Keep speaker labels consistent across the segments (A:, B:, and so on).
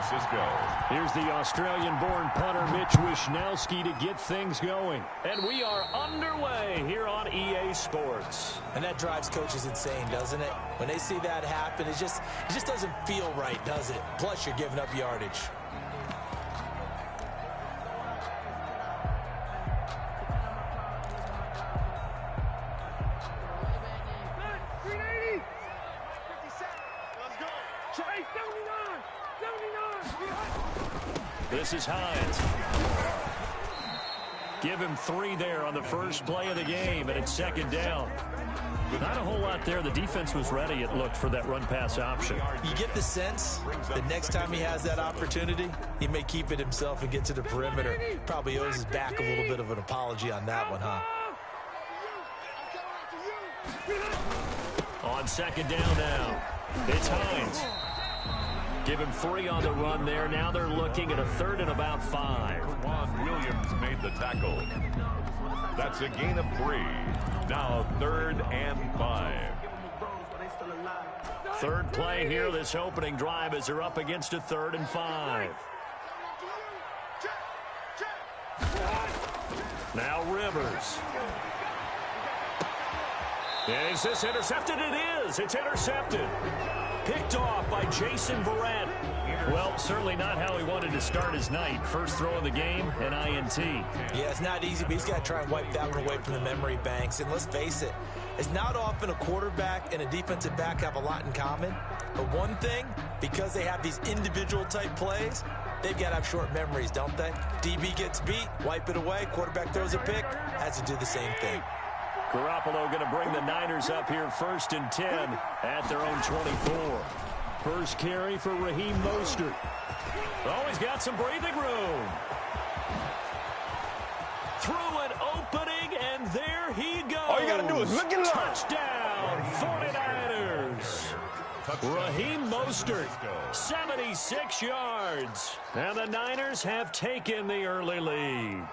A: Francisco.
B: Here's the Australian-born punter Mitch Wishnowsky to get things going. And we are underway here on EA Sports.
C: And that drives coaches insane, doesn't it? When they see that happen, it just doesn't feel right, does it? Plus, you're giving up yardage.
B: This is Hines. Give him 3 there on the first play of the game, and it's second down. Not a whole lot there. The defense was ready, it looked, for that run-pass option.
C: You get the sense that next time he has that opportunity, he may keep it himself and get to the perimeter. Probably owes his back a little bit of an apology on that one, huh?
B: On second down now, it's Hines. Give him 3 on the run there. Now they're looking at a 3rd and about 5.
A: Juan Williams made the tackle. That's a gain of 3. Now 3rd and 5.
B: Third play here, this opening drive, as they're up against a 3rd and 5. Now Rivers. Is this intercepted? It is. It's intercepted. Picked off by Jason Verrett. Well, certainly not how he wanted to start his night. First throw of the game, an INT.
C: Yeah, it's not easy, but he's got to try and wipe that one away from the memory banks. And let's face it, it's not often a quarterback and a defensive back have a lot in common. But one thing, because they have these individual type plays, they've got to have short memories, don't they? DB gets beat, wipe it away, quarterback throws a pick, has to do the same thing.
B: Garoppolo going to bring the Niners up here 1st and 10 at their own 24. First carry for Raheem Mostert. Oh, he's got some breathing room. Through an opening, and there he goes.
D: All you got to do is look at it.
B: Touchdown, 49ers. Raheem Mostert, 76 yards. And the Niners have taken the early lead.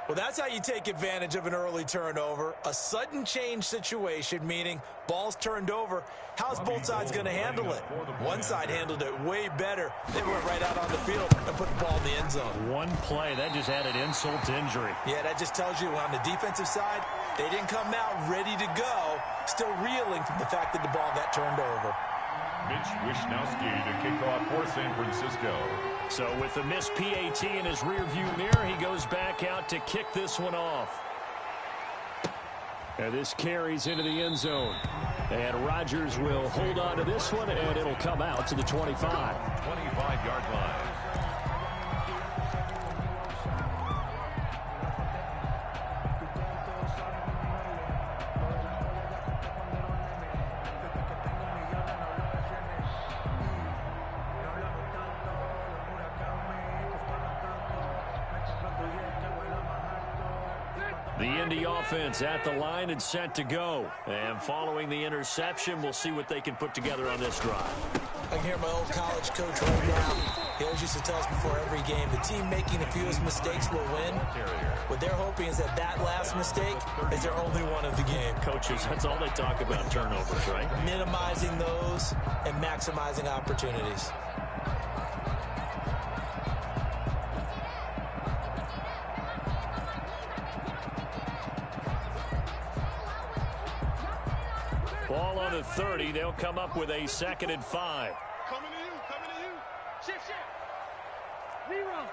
C: Well, that's how you take advantage of an early turnover. A sudden change situation, meaning ball's turned over. How's both sides going to handle it? One side handled it way better. They went right out on the field and put the ball in the end zone.
B: One play, that just added insult to injury.
C: Yeah, that just tells you on the defensive side, they didn't come out ready to go, still reeling from the fact that the ball got turned over.
A: Mitch Wishnowsky to kick off for San Francisco.
B: So with the missed PAT in his rearview mirror, he goes back out to kick this one off. And this carries into the end zone. And Rodgers will hold on to this one, and it'll come out to the 25.
A: 25-yard line.
B: The Indy offense at the line and set to go. And following the interception, we'll see what they can put together on this drive.
C: I can hear my old college coach right now. He always used to tell us before every game, the team making the fewest mistakes will win. What they're hoping is that that last mistake is their only one of the game.
B: Coaches, that's all they talk about, turnovers, right?
C: Minimizing those and maximizing opportunities.
B: Ball on the 30. They'll come up with a 2nd and 5.
D: Coming to you, coming to you. Shift, shift. Zero.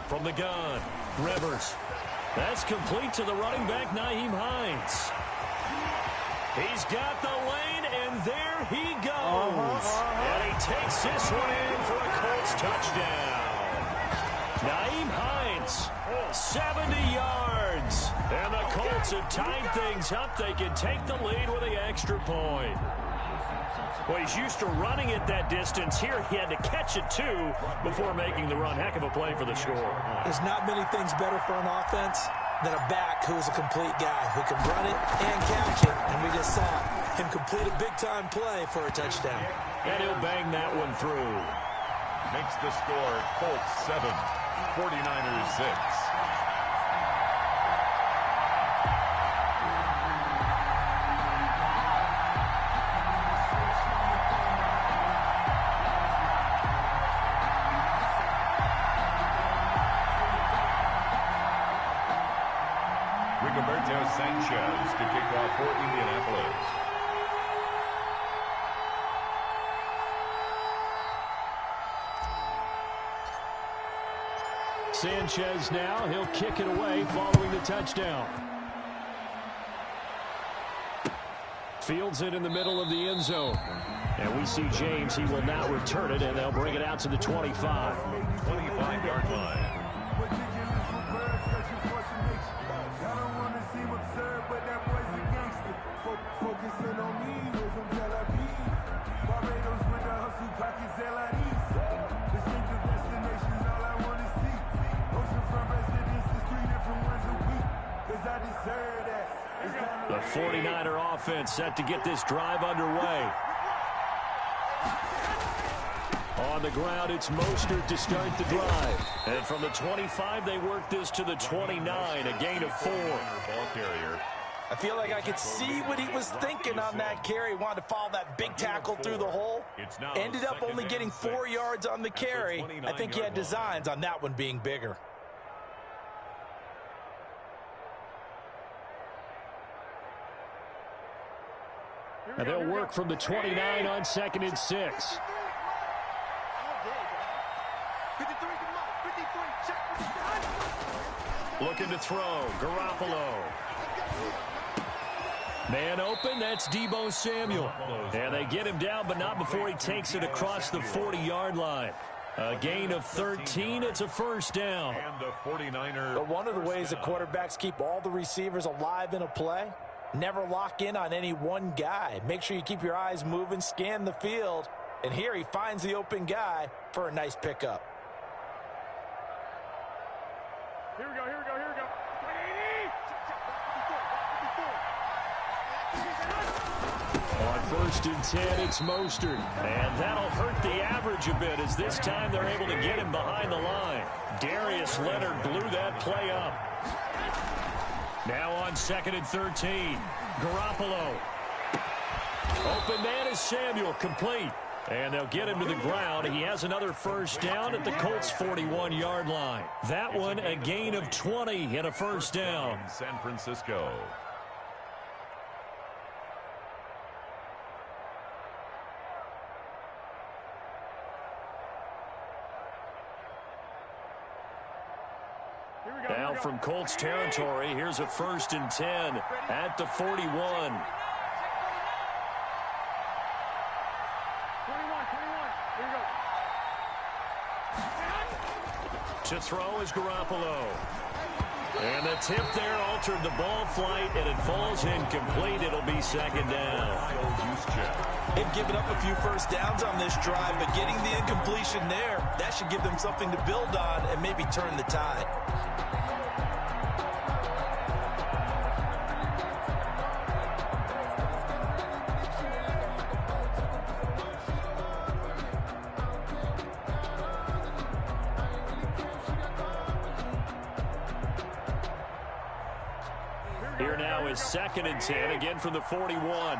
B: From the gun, Rivers. That's complete to the running back, Nyheim Hines. He's got the lane, and there he goes. And he takes this one in for a Colts touchdown. Nyheim Hines, 70 yards. And the Colts have tied things up. They can take the lead with the extra point. Well, he's used to running it that distance. Here he had to catch it, too, before making the run. Heck of a play for the score.
C: There's not many things better for an offense than a back who's a complete guy who can run it and catch it. And we just saw him complete a big-time play for a touchdown.
B: And he'll bang that one through.
A: Makes the score Colts 7, 49ers 6. Rigoberto Sanchez to kick off for Indianapolis.
B: Sanchez now, he'll kick it away following the touchdown. Fields it in the middle of the end zone. And we see James, he will now return it, and they'll bring it out to the 25.
A: 25-yard line.
B: The 49er offense set to get this drive underway. On the ground, it's Mostert to start the drive. And from the 25, they work this to the 29, a gain of 4.
A: Ball carrier.
C: I feel like I could see what he was thinking on that carry. Wanted to follow that big tackle through the hole. Ended up only getting 4 yards on the carry. I think he had designs on that one being bigger.
B: And they'll work from the 29 on 2nd and 6. Looking to throw. Garoppolo. Man open, that's Deebo Samuel. And they get him down, but not before he takes it across the 40-yard line. A gain of 13, it's a first down.
A: And the 49er.
C: But one of the ways that quarterbacks keep all the receivers alive in a play, never lock in on any one guy. Make sure you keep your eyes moving, scan the field. And here he finds the open guy for a nice pickup.
D: Here we go, here we go, here we go.
B: On 1st and 10, it's Mostert. And that'll hurt the average a bit as this time they're able to get him behind the line. Darius Leonard blew that play up. Now on 2nd and 13, Garoppolo. Open man is Samuel, complete. And they'll get him to the ground. He has another first down at the Colts' 41-yard line. That one, a gain of 20 and a first down.
A: San Francisco.
B: Now from Colts territory, here's a 1st and 10 at the 41.
D: 21, 21. Here we go.
B: To throw is Garoppolo. And the tip there altered the ball flight, and it falls incomplete. It'll be 2nd down.
C: They've given up a few first downs on this drive, but getting the incompletion there, that should give them something to build on and maybe turn the tide.
B: Here now is 2nd and 10, again from the 41.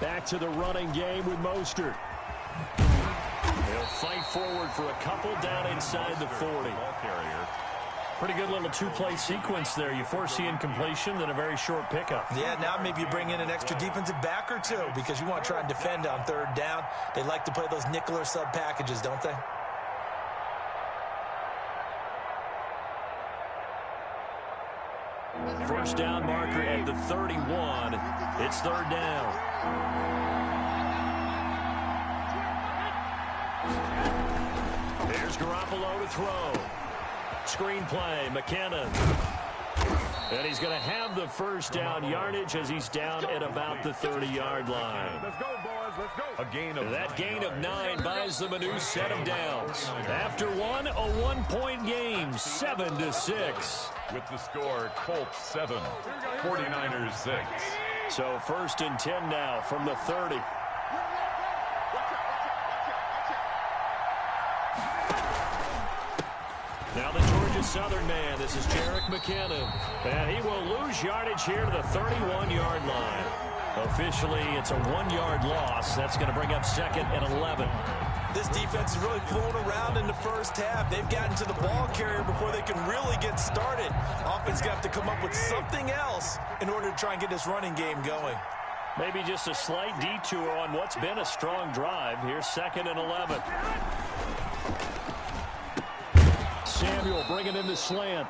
B: Back to the running game with Mostert. They'll fight forward for a couple down inside the 40.
A: Ball carrier.
B: Pretty good little two-play sequence there. You force the incompletion, then a very short pickup.
C: Yeah, now maybe you bring in an extra defensive back or two because you want to try and defend on 3rd down. They like to play those nickel or sub packages, don't they?
B: First down marker at the 31. It's 3rd down. There's Garoppolo to throw. Screen play, McKinnon. And he's going to have the first down yardage as he's down at about the 30-yard line.
D: Let's go, boys. Let's go.
A: A gain of
B: That gain of 9 buys them a new set of downs. After one, a 1-point game, 7-6.
A: with the score, Colts 7, 49ers 6.
B: So 1st and 10 now from the 30. Now the Georgia a Southern man. This is Jerick McKinnon. And he will lose yardage here to the 31-yard line. Officially, it's a 1-yard loss. That's going to bring up 2nd and 11.
C: This defense is really flown around in the first half. They've gotten to the ball carrier before they can really get started. Offense got to come up with something else in order to try and get this running game going.
B: Maybe just a slight detour on what's been a strong drive. Here's 2nd and 11. Samuel bringing in the slant.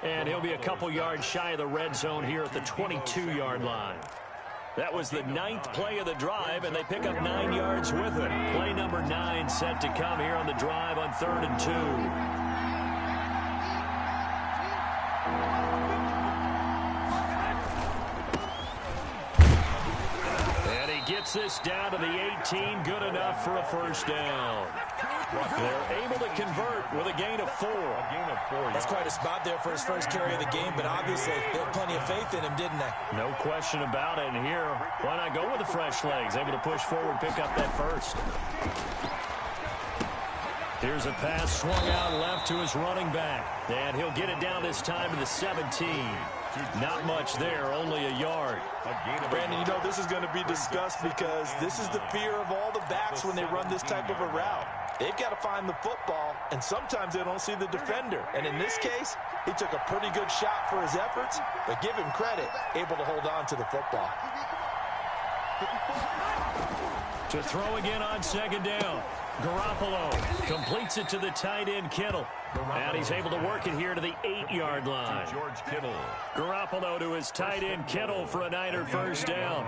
B: And he'll be a couple yards shy of the red zone here at the 22-yard line. That was the 9th play of the drive, and they pick up 9 yards with it. Play number 9 set to come here on the drive on 3rd and 2. And he gets this down to the 18, good enough for a first down. They're able to convert with a gain of 4.
C: That's quite a spot there for his first carry of the game, but obviously they had plenty of faith in him, didn't they?
B: No question about it. And here, why not go with the fresh legs? Able to push forward, pick up that first. Here's a pass swung out left to his running back. And he'll get it down this time to the 17. Not much there, only a yard.
C: Brandon, you know this is going to be discussed because this is the fear of all the backs when they run this type of a route. They've got to find the football, and sometimes they don't see the defender. And in this case, he took a pretty good shot for his efforts, but give him credit, able to hold on to the football.
B: To throw again on 2nd down. Garoppolo completes it to the tight end, Kittle. And he's able to work it here to the 8-yard line.
A: George Kittle.
B: Garoppolo to his tight end, Kittle, for a Niner first down.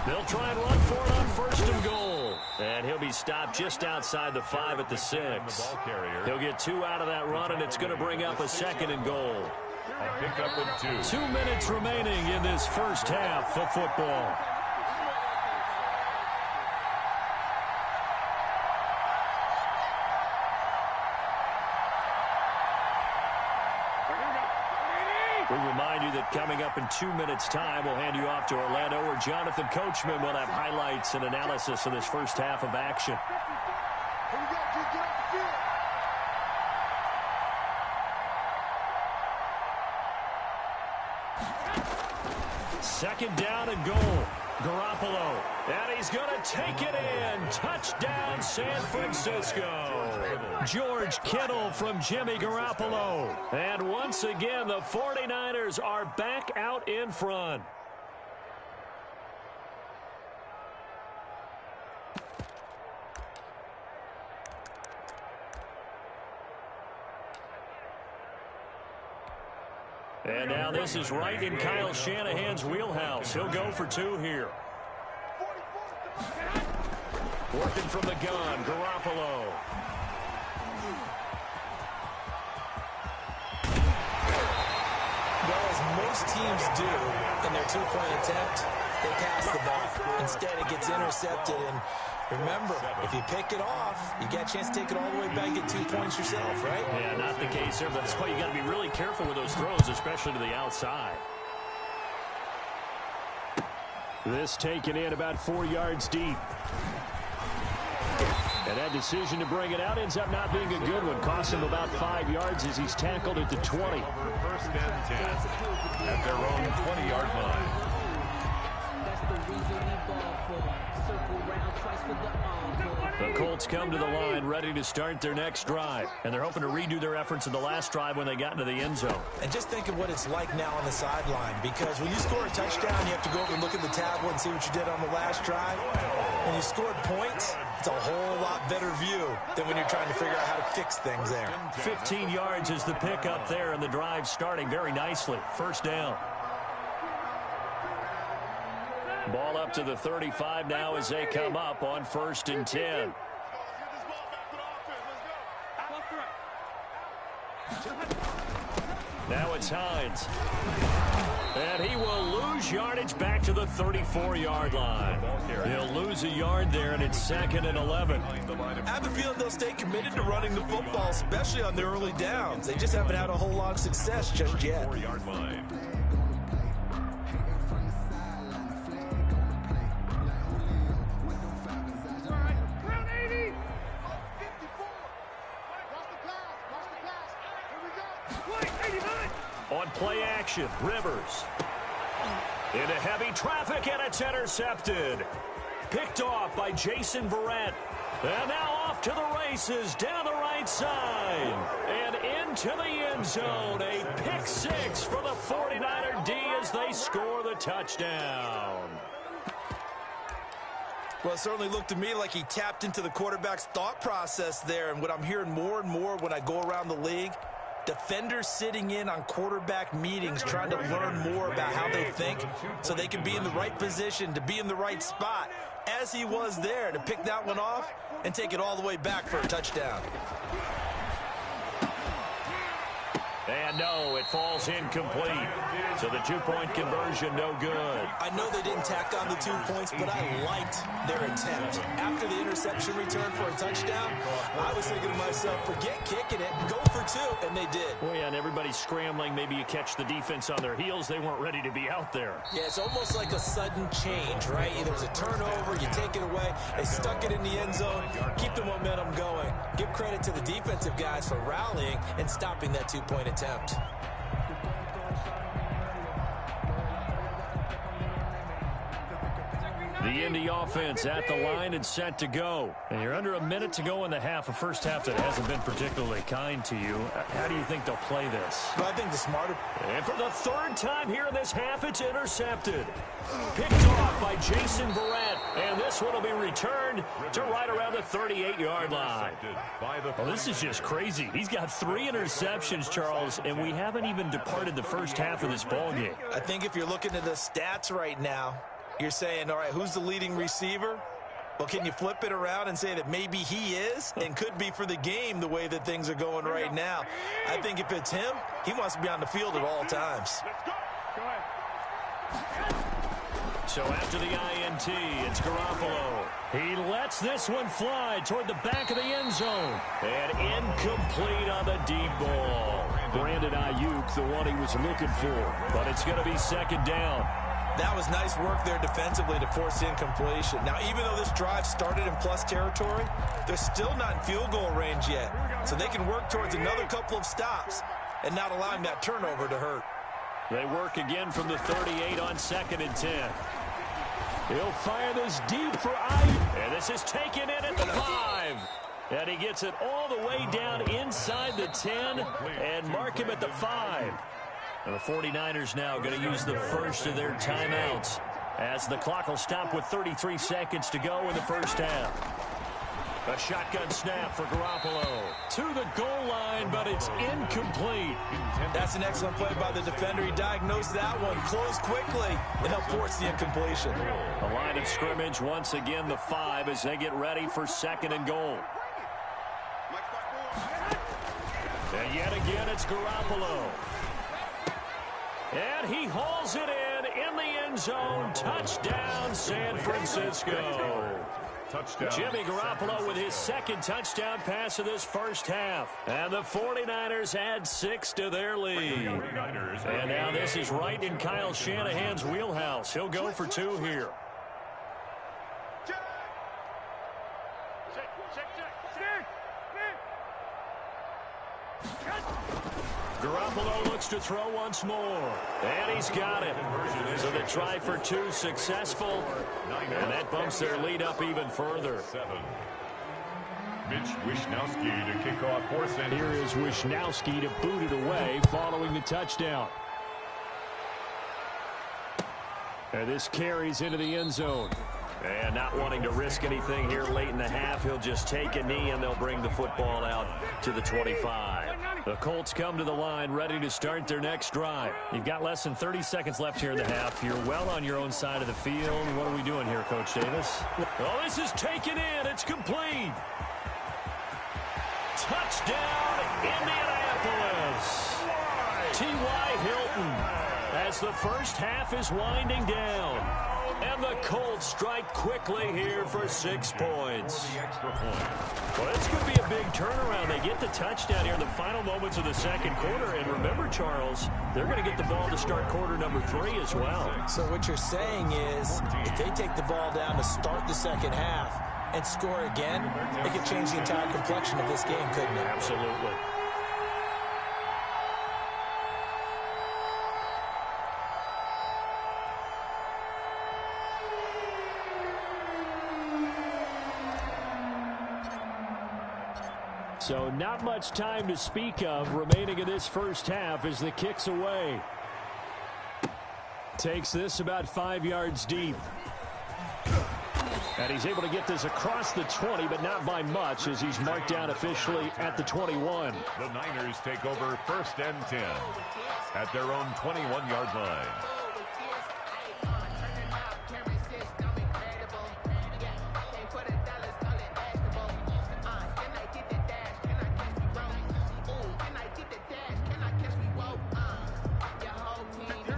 B: They'll try and run for it on 1st and goal. And he'll be stopped just outside the 5 at the 6. He'll get 2 out of that run, and it's going to bring up a 2nd and goal.
A: A pickup of 2.
B: 2 minutes remaining in this first half of football. We remind you that coming up in 2 minutes' time, we'll hand you off to Orlando, where Jonathan Coachman will have highlights and analysis of this first half of action. Second down and goal. Garoppolo. And he's going to take it in. Touchdown, San Francisco. George Kittle from Jimmy Garoppolo. And once again, the 49ers are back out in front. And now this is right in Kyle Shanahan's wheelhouse. He'll go for 2 here. Working from the gun, Garoppolo.
C: Well, as most teams do in their 2-point attempt, they pass the ball. Instead, it gets intercepted. And remember, if you pick it off, you get a chance to take it all the way back and get 2 points yourself, right?
B: Yeah, not the case there. That's why you got to be really careful with those throws, especially to the outside. This taken in about 4 yards deep. And that decision to bring it out ends up not being a good one. Cost him about 5 yards as he's tackled at the 20.
A: First and 10 at their own 20-yard line.
B: The Colts come to the line ready to start their next drive. And they're hoping to redo their efforts in the last drive when they got into the end zone.
C: And just think of what it's like now on the sideline, because when you score a touchdown, you have to go over and look at the tablet and see what you did on the last drive. When you scored points, it's a whole lot better view than when you're trying to figure out how to fix things there.
B: 15 yards is the pickup there, and the drive starting very nicely. First down. Ball up to the 35 now as they come up on 1st and 10. Now it's Hines. And he will lose yardage back to the 34-yard line. He'll lose a yard there, and it's 2nd and 11.
C: I have a feeling they'll stay committed to running the football, especially on their early downs. They just haven't had a whole lot of success just yet.
A: 4-yard line.
B: On play action, Rivers. Into heavy traffic, and it's intercepted. Picked off by Jason Verrett. And now off to the races, down the right side. And into the end zone. A pick six for the 49er D as they score the touchdown.
C: Well, it certainly looked to me like he tapped into the quarterback's thought process there. And what I'm hearing more and more when I go around the league, defenders sitting in on quarterback meetings trying to learn more about how they think so they can be in the right position to be in the right spot, as he was there to pick that one off and take it all the way back for a touchdown.
B: And no, it falls incomplete. So the two-point conversion, no good.
C: I know they didn't tack on the 2 points, but I liked their attempt. After the interception return for a touchdown, I was thinking to myself, forget kicking it, go for two, and they did.
B: Oh, yeah, and everybody's scrambling. Maybe you catch the defense on their heels. They weren't ready to be out there.
C: Yeah, it's almost like a sudden change, right? There's a turnover, you take it away, they stuck it in the end zone, keep the momentum going. Give credit to the defensive guys for rallying and stopping that two-point attempt.
B: The Indy offense at the line and set to go. And you're under a minute to go in the half, a first half that hasn't been particularly kind to you. How do you think they'll play this?
C: Well, I think the smarter...
B: And for the third time here in this half, it's intercepted. Picked off by Jason Verrett. And this one will be returned to right around the 38-yard line. Well, this is just crazy. He's got 3 interceptions, Charles, and we haven't even departed the first half of this ballgame.
C: I think if you're looking at the stats right now, you're saying, all right, who's the leading receiver? Well, can you flip it around and say that maybe he is and could be for the game the way that things are going right now? I think if it's him, he wants to be on the field at all times.
B: So after the INT, it's Garoppolo. He lets this one fly toward the back of the end zone. And incomplete on the deep ball. Brandon Ayuk, the one he was looking for. But it's going to be second down.
C: That was nice work there defensively to force incompletion. Now, even though this drive started in plus territory, they're still not in field goal range yet. So they can work towards another couple of stops and not allowing that turnover to hurt.
B: They work again from the 38 on 2nd and 10. He'll fire this deep for Ayuk. And this is taken in at the 5. And he gets it all the way down inside the 10 and mark him at the 5. And the 49ers now going to use the first of their timeouts as the clock will stop with 33 seconds to go in the first half. A shotgun snap for Garoppolo to the goal line, but it's incomplete.
C: That's an excellent play by the defender. He diagnosed that one, closed quickly, and helped force the incompletion.
B: The line of scrimmage, once again, the 5 as they get ready for 2nd and goal. And yet again, it's Garoppolo. And he hauls it in the end zone. Touchdown, San Francisco.
A: Touchdown.
B: Jimmy Garoppolo with his second touchdown pass of this first half. And the 49ers add 6 to their lead. And now this is right in Kyle Shanahan's wheelhouse. He'll go for 2 here. Garoppolo looks to throw once more. And he's got it. So the try for 2 successful. And that bumps their lead up even further.
A: Mitch Wishnowsky to kick off for San
B: Here is Wishnowsky to boot it away following the touchdown. And this carries into the end zone. And not wanting to risk anything here late in the half, he'll just take a knee and they'll bring the football out to the 25. The Colts come to the line ready to start their next drive. You've got less than 30 seconds left here in the half. You're well on your own side of the field. What are we doing here, Coach Davis? Oh, this is taken in. It's complete. Touchdown, Indianapolis. T.Y. Hilton as the first half is winding down. And the Colts strike quickly here for 6 points. Well, this could be a big turnaround. They get the touchdown here in the final moments of the second quarter. And remember, Charles, they're going to get the ball to start quarter number 3 as well.
C: So what you're saying is if they take the ball down to start the second half and score again, it could change the entire complexion of this game, couldn't it?
B: Absolutely. So not much time to speak of remaining in this first half as the kick's away. Takes this about 5 yards deep. And he's able to get this across the 20, but not by much as he's marked down officially at the 21.
A: The Niners take over 1st and 10 at their own 21-yard line.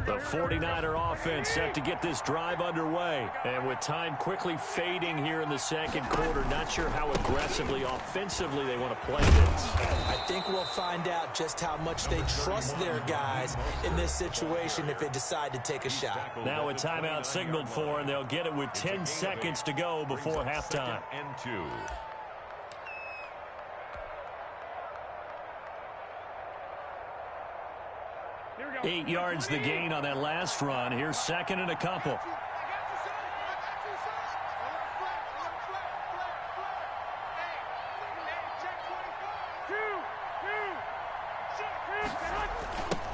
B: The 49er offense set to get this drive underway. And with time quickly fading here in the second quarter, not sure how aggressively, offensively they want to play this.
C: I think we'll find out just how much they trust their guys in this situation if they decide to take a shot.
B: Now a timeout signaled for, and they'll get it with 10 seconds to go before halftime.
A: And 2.
B: 8 yards the gain on that last run. Here's 2nd and a couple.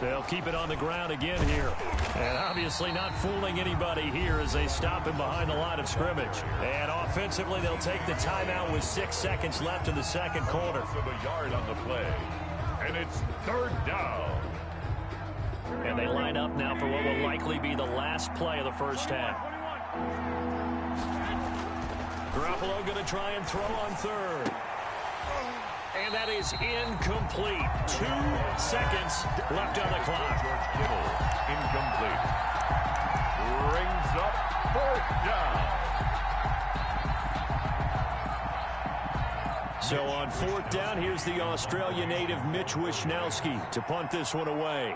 B: They'll keep it on the ground again here. And obviously not fooling anybody here as they stop him behind the line of scrimmage. And offensively, they'll take the timeout with 6 seconds left in the second quarter.
A: Of a yard on the play. And it's 3rd down.
B: And they line up now for what will likely be the last play of the first half. Garoppolo going to try and throw on 3rd. And that is incomplete. 2 seconds left on the clock.
A: George Kittle, incomplete. Brings up 4th down.
B: So on 4th down, here's the Australia native Mitch Wishnowsky to punt this one away.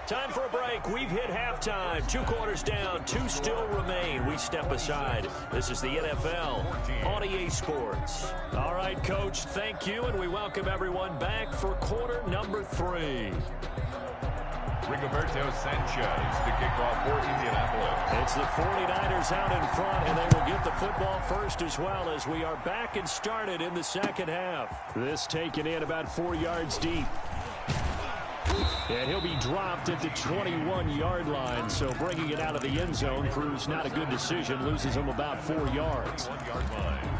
B: Time for a break. We've hit halftime. 2 quarters down. 2 still remain. We step aside. This is the NFL on EA Sports. All right, Coach, thank you, and we welcome everyone back for quarter number 3.
A: Rigoberto Sanchez to kick off for Indianapolis.
B: It's the 49ers out in front, and they will get the football first as well as we are back and started in the second half. This taken in about 4 yards deep. And he'll be dropped at the 21-yard line, so bringing it out of the end zone proves not a good decision, loses him about 4 yards.
A: 1-yard line.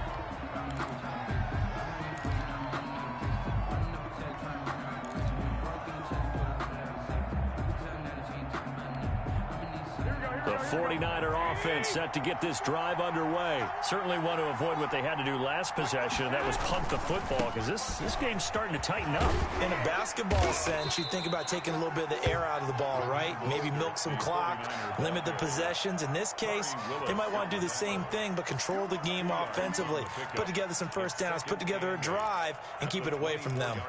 B: The 49er offense set to get this drive underway. Certainly want to avoid what they had to do last possession, and that was punt the football, because this game's starting to tighten up.
C: In a basketball sense, you think about taking a little bit of the air out of the ball, right? Maybe milk some clock, limit the possessions. In this case, they might want to do the same thing, but control the game offensively. Put together some first downs, put together a drive, and keep it away from them.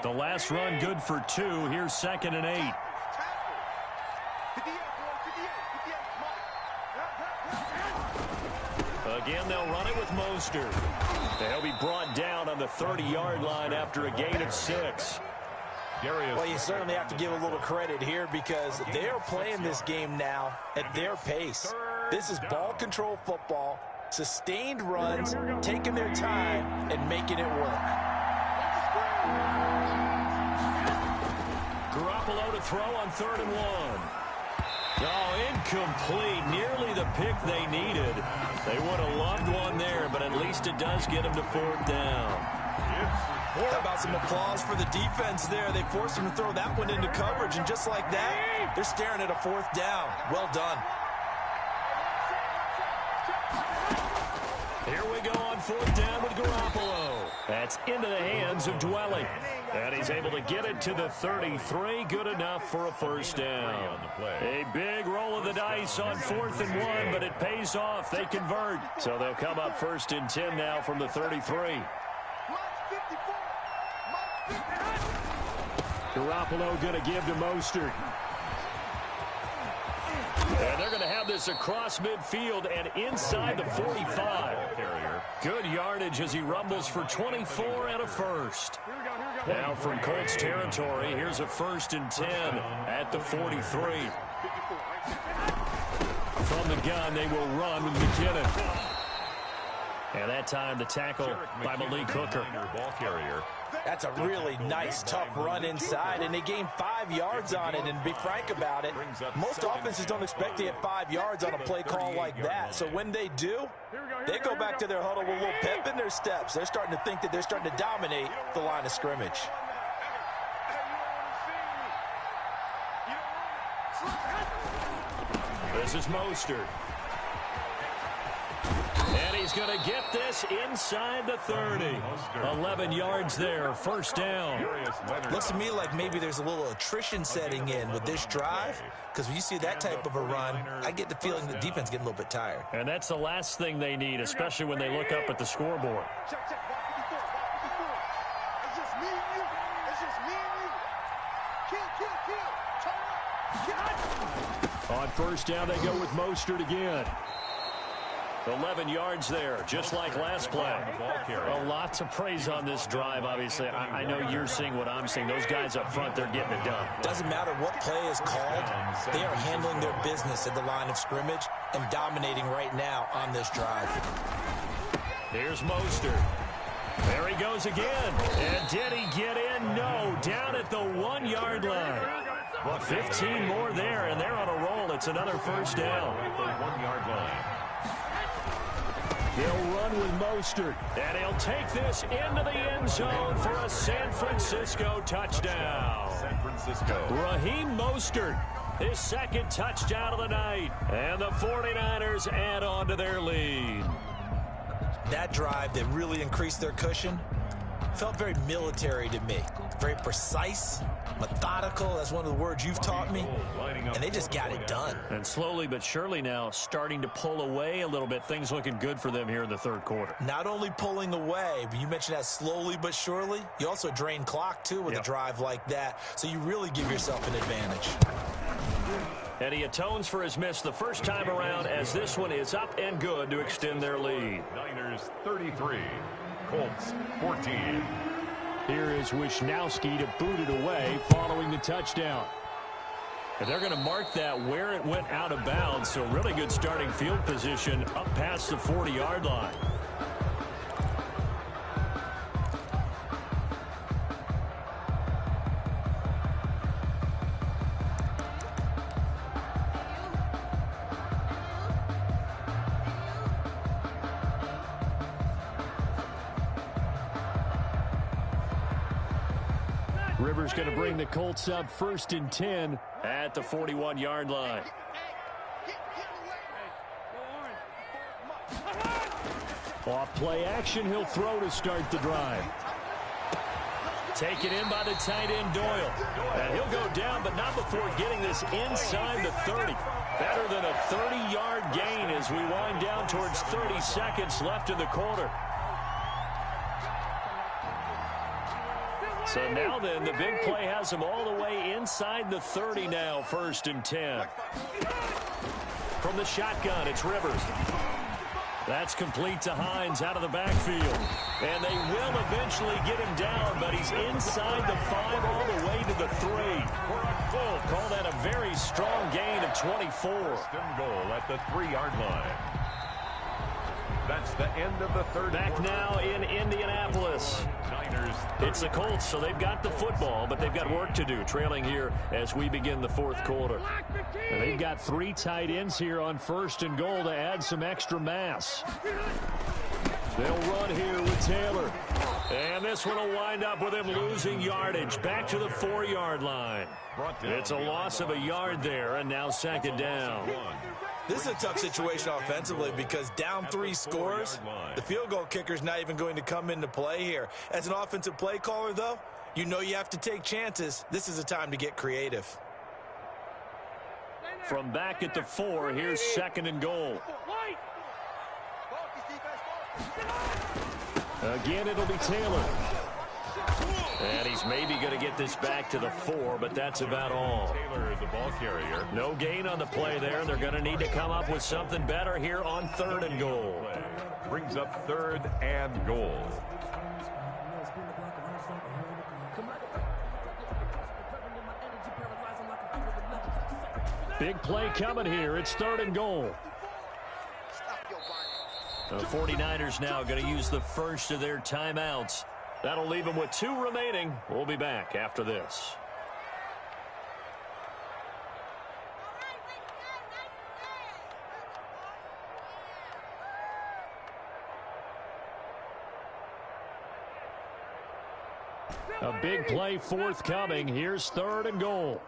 B: The last run good for 2. Here's 2nd and 8. Again, they'll run it with Mostert. They'll be brought down on the 30-yard line after a gain of 6.
C: Well, you certainly have to give a little credit here because they are playing this game now at their pace. This is ball control football, sustained runs, taking their time, and making it work.
B: Garoppolo to throw on 3rd and 1. Oh, incomplete. Nearly the pick they needed. They would have loved one there, but at least it does get them to 4th down.
C: How about some applause for the defense there? They forced him to throw that one into coverage, and just like that, they're staring at a 4th down. Well done.
B: Here we go on 4th down with Garoppolo. That's into the hands of Dwelly. And he's able to get it to the 33. Good enough for a first down. A big roll of the dice on 4th and 1, but it pays off. They convert. So they'll come up 1st and 10 now from the 33. Garoppolo going to give to Mostert. this across midfield and inside the 45. Good yardage as he rumbles for 24 and a first. Now from Colts territory, here's a 1st and 10 at the 43. From the gun, they will run with McKinnon. And that time, the tackle by Malik Hooker.
C: That's a really nice, tough run inside, and they gained 5 yards on it. And to be frank about it, most offenses don't expect to get 5 yards on a play call like that. So when they do, they go back to their huddle with a little pep in their steps. They're starting to think that they're starting to dominate the line of scrimmage.
B: This is Mostert. And he's going to get this inside the 30. 11 yards there, 1st down.
C: Looks to me like maybe there's a little attrition setting in with this drive, because when you see that type of a run, I get the feeling the defense getting a little bit tired.
B: And that's the last thing they need, especially when they look up at the scoreboard.
D: Check, check, walk before. It's just me and you. It's just me and you. Kill. Turn up.
B: On 1st down, they go with Mostert again. 11 yards there, just like last play. A lot to praise on this drive, obviously. I know you're seeing what I'm seeing. Those guys up front, they're getting it done.
C: Doesn't matter what play is called. They are handling their business at the line of scrimmage and dominating right now on this drive.
B: Here's Mostert. There he goes again. And did he get in? No. Down at the 1-yard line. 15 more there, and they're on a roll. It's another 1st down.
A: At the 1-yard line.
B: He'll run with Mostert, and he'll take this into the end zone for a San Francisco touchdown.
A: San Francisco.
B: Raheem Mostert, his 2nd touchdown of the night, and the 49ers add on to their lead.
C: That drive that really increased their cushion felt very military to me. Very precise, methodical. That's one of the words you've taught me. And they just got it done.
B: And slowly but surely now starting to pull away a little bit. Things looking good for them here in the 3rd quarter.
C: Not only pulling away, but you mentioned that slowly but surely. You also drain clock, too, with a drive like that. So you really give yourself an advantage.
B: And he atones for his miss the first time around, as this one is up and good to extend their lead.
A: Niners 33, Colts 14.
B: Here is Wisnowski to boot it away following the touchdown. And they're going to mark that where it went out of bounds, so really good starting field position up past the 40-yard line. Rivers going to bring the Colts up 1st and 10 at the 41-yard line. Off play action, he'll throw to start the drive. Taken in by the tight end Doyle. And he'll go down, but not before getting this inside the 30. Better than a 30-yard gain as we wind down towards 30 seconds left in the quarter. So now then, the big play has him all the way inside the 30 now, 1st and 10. From the shotgun, it's Rivers. That's complete to Hines out of the backfield. And they will eventually get him down, but he's inside the 5 all the way to the 3. Call that a very strong gain of 24.
A: First goal at the 3-yard line. That's the end of the 3rd
B: Back
A: quarter.
B: now in Indianapolis. It's the Colts, so they've got the football, but they've got work to do, trailing here as we begin the 4th quarter. And they've got 3 tight ends here on 1st and goal to add some extra mass. They'll run here with Taylor. And this one will wind up with him losing yardage back to the 4-yard line. It's a loss of a yard there, and now 2nd down.
C: This is a tough situation offensively because down 3 scores, the field goal kicker's not even going to come into play here. As an offensive play caller, though, you know you have to take chances. This is a time to get creative.
B: From back at the 4, here's 2nd and goal. Again, it'll be Taylor. And he's maybe going to get this back to the 4, but that's about all.
A: Taylor, the ball carrier.
B: No gain on the play there. They're going to need to come up with something better here on 3rd and goal.
A: Brings up 3rd and goal.
B: Big play coming here. It's 3rd and goal. The 49ers now going to use the first of their timeouts. That'll leave them with 2 remaining. We'll be back after this. A big play forthcoming. Here's 3rd and goal.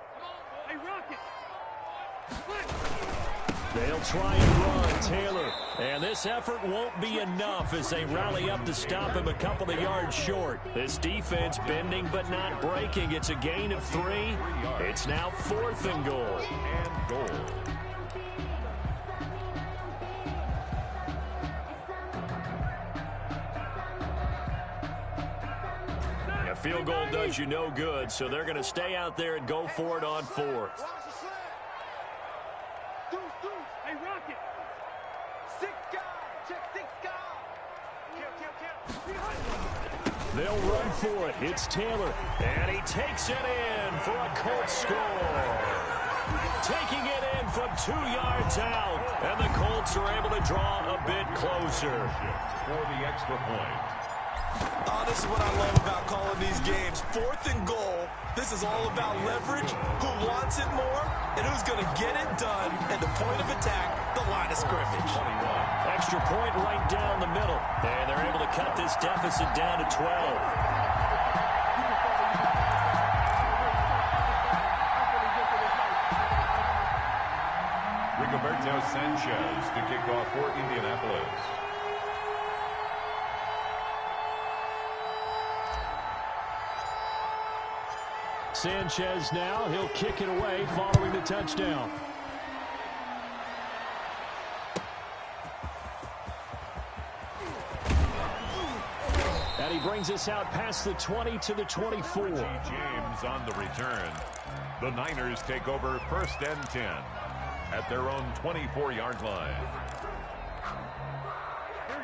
B: They'll try and run Taylor. And this effort won't be enough as they rally up to stop him a couple of yards short. This defense bending but not breaking. It's a gain of 3. It's now 4th and goal.
A: And goal.
B: A field goal does you no good, so they're going to stay out there and go for it on 4th. They'll run for it. It's Taylor. And he takes it in for a Colts score. Taking it in from 2 yards out. And the Colts are able to draw a bit closer.
A: For the extra point.
C: Oh, this is what I love about calling these games. 4th and goal. This is all about leverage, who wants it more, and who's going to get it done. And the point of attack, the line of scrimmage.
B: Extra point right down the middle. And they're able to cut this deficit down to 12.
A: Rigoberto Sanchez to kick off for Indianapolis.
B: Sanchez now, he'll kick it away following the touchdown. And he brings us out past the 20 to the 24.
A: James on the return. The Niners take over 1st and 10 at their own 24-yard line.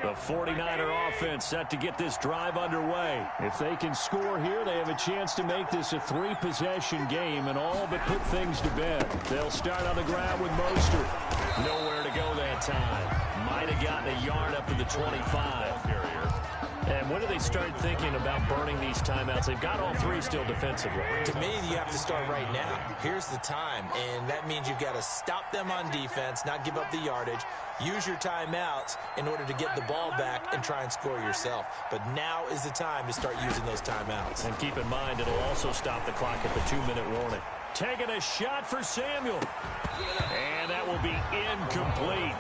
B: The 49er offense set to get this drive underway. If they can score here, they have a chance to make this a 3-possession game and all but put things to bed. They'll start on the ground with Mostert. Nowhere to go that time. Might have gotten a yard up to the 25. And when do they start thinking about burning these timeouts? They've got all 3 still defensively.
C: To me, you have to start right now. Here's the time, and that means you've got to stop them on defense, not give up the yardage. Use your timeouts in order to get the ball back and try and score yourself. But now is the time to start using those timeouts.
B: And keep in mind, it'll also stop the clock at the 2-minute warning. Taking a shot for Samuel. And that will be incomplete.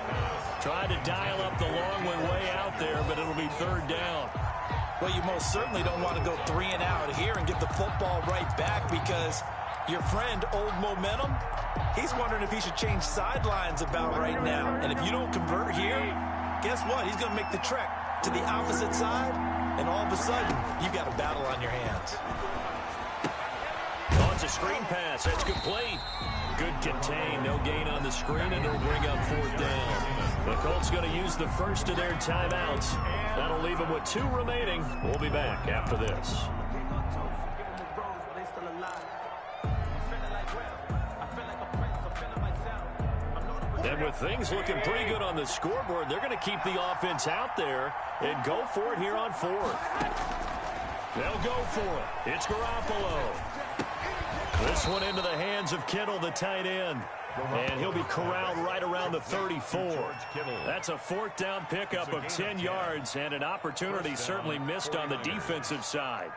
B: Tried to dial up the long one way out there, but it'll be 3rd down.
C: Well, you most certainly don't want to go 3 and out here and get the football right back because your friend, Old Momentum, he's wondering if he should change sidelines about right now. And if you don't convert here, guess what? He's going to make the trek to the opposite side, and all of a sudden, you've got a battle on your hands.
B: Oh, it's a screen pass. That's complete. Good contain. No gain on the screen, and it'll bring up 4th down. The Colts going to use the first of their timeouts. That'll leave them with 2 remaining. We'll be back after this. And with things looking pretty good on the scoreboard, they're going to keep the offense out there and go for it here on 4th. They'll go for it. It's Garoppolo. This one into the hands of Kittle, the tight end. And he'll be corralled right around the 34. That's a 4th down pickup of 10 yards and an opportunity certainly missed on the defensive side.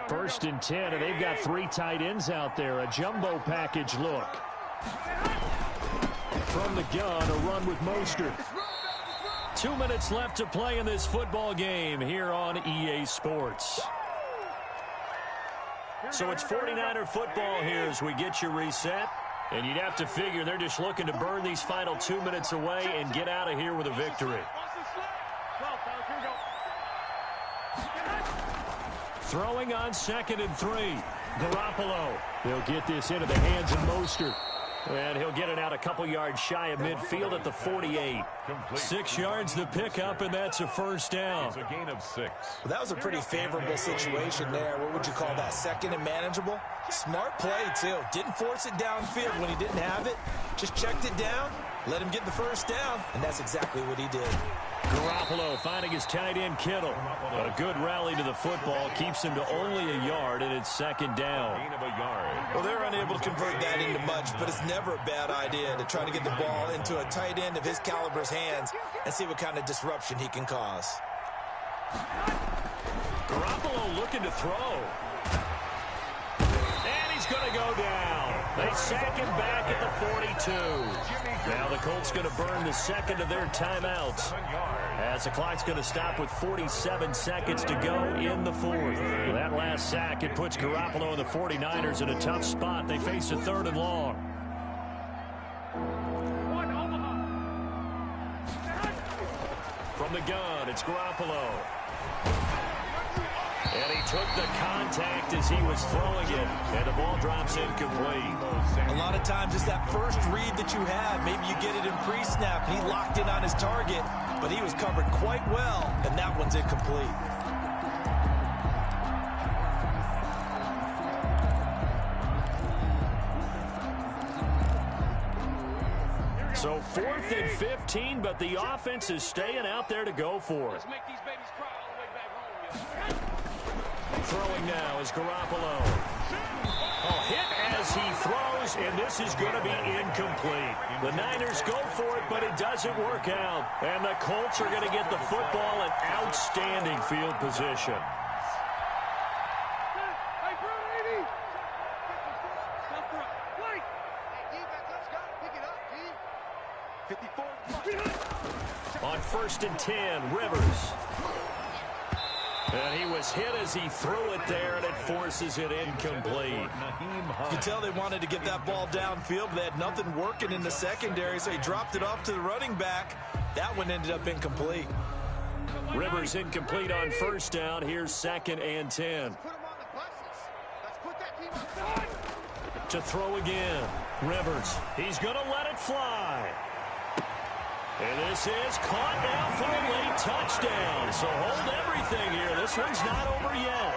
B: 1st and 10, and they've got 3 tight ends out there. A jumbo package look. From the gun, a run with Mostert. 2 minutes left to play in this football game here on EA Sports. So it's 49er football here as we get you reset. And you'd have to figure they're just looking to burn these final 2 minutes away and get out of here with a victory. Throwing on 2nd and 3. Garoppolo. He'll get this into the hands of Mostert. And he'll get it out a couple yards shy of midfield at the 48. 6 yards to pick up, and that's a first down.
A: It's a gain of 6.
C: Well, that was a pretty favorable situation there. What would you call that? 2nd and manageable? Smart play, too. Didn't force it downfield when he didn't have it. Just checked it down, let him get the first down, and that's exactly what he did.
B: Garoppolo finding his tight end Kittle. A good rally to the football keeps him to only a yard, and it's 2nd down.
A: Gain of a yard.
C: Well, they're unable to convert that into much, but it's never a bad idea to try to get the ball into a tight end of his caliber's hands and see what kind of disruption he can cause.
B: Garoppolo looking to throw. And he's going to go down. They sack him back at the 42. Now the Colts going to burn the 2nd of their timeouts, as the clock's going to stop with 47 seconds to go in the 4th. With that last sack, it puts Garoppolo and the 49ers in a tough spot. They face a 3rd and long. From the gun, it's Garoppolo. And he took the contact as he was throwing it, and the ball drops incomplete.
C: A lot of times it's that first read that you have. Maybe you get it in pre-snap, and he locked in on his target, but he was covered quite well, and that one's incomplete.
B: So 4th and 15, but the offense is staying out there to go for it. Throwing now is Garoppolo. Hit as he throws, and this is going to be incomplete. The Niners go for it, but it doesn't work out. And the Colts are going to get the football in outstanding field position. On 1st and 10, Rivers. And he was hit as he threw it there, and it forces it incomplete.
C: You can tell they wanted to get that ball downfield, but they had nothing working in the secondary, so he dropped it off to the running back. That one ended up incomplete.
B: Rivers incomplete on 1st down. Here's 2nd and 10. To throw again. Rivers. He's going to let it fly. And this is caught now for a late touchdown. So hold everything here. This one's not over yet.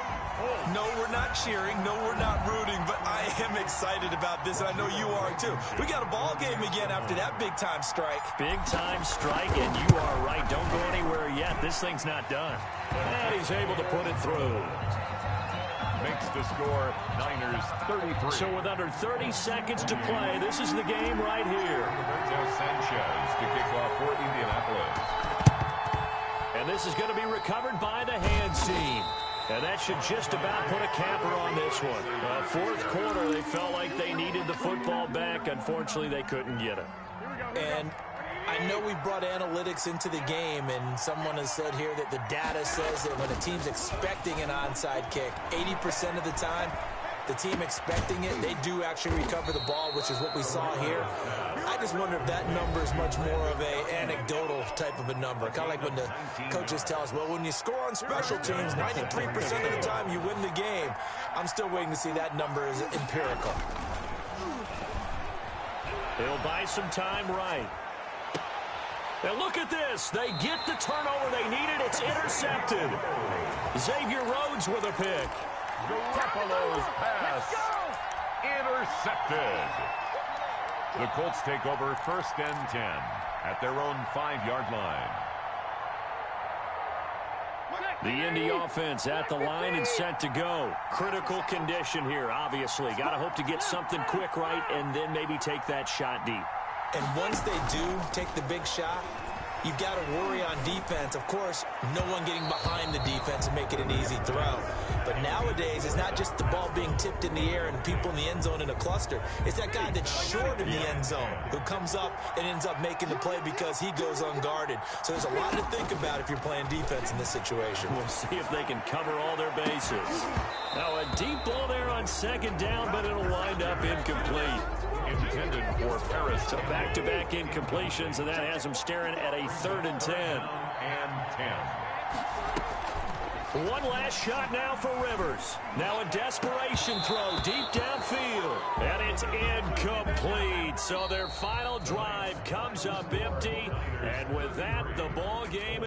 C: No, we're not cheering. No, we're not rooting. But I am excited about this, and I know you are too. We got a ball game again after that big-time strike.
B: Big-time strike, and you are right. Don't go anywhere yet. This thing's not done. And he's able to put it through.
A: Makes the score Niners 33.
B: So with under 30 seconds to play, this is the game right here.
A: Roberto Sanchez to kick off for Indianapolis.
B: And this is going to be recovered by the hands team. And that should just about put a capper on this one. 4th quarter, they felt like they needed the football back. Unfortunately, they couldn't get it.
C: And I know we brought analytics into the game, and someone has said here that the data says that when a team's expecting an onside kick, 80% of the time, the team expecting it, they do actually recover the ball, which is what we saw here. I just wonder if that number is much more of a anecdotal type of a number. Kind of like when the coaches tell us, well, when you score on special teams, 93% of the time you win the game. I'm still waiting to see that number is empirical.
B: They'll buy some time right. And look at this. They get the turnover they needed. It's intercepted. Xavier Rhodes with a pick.
A: Garoppolo's pass intercepted. The Colts take over 1st and 10 at their own 5-yard line.
B: The Indy offense at the line and set to go. Critical condition here, obviously. Got to hope to get something quick right and then maybe take that shot deep.
C: And once they do take the big shot, you've got to worry on defense. Of course, no one getting behind the defense and making an easy throw. But nowadays, it's not just the ball being tipped in the air and people in the end zone in a cluster. It's that guy that's short of the end zone who comes up and ends up making the play because he goes unguarded. So there's a lot to think about if you're playing defense in this situation.
B: We'll see if they can cover all their bases. Now a deep ball there on 2nd down, but it'll wind up incomplete.
A: Intended for Paris.
B: So back-to-back incompletions, and that has them staring at a 3rd and 10.
A: And 10.
B: One last shot now for Rivers. Now a desperation throw deep downfield. And it's incomplete. So their final drive comes up empty. And with that, the ball game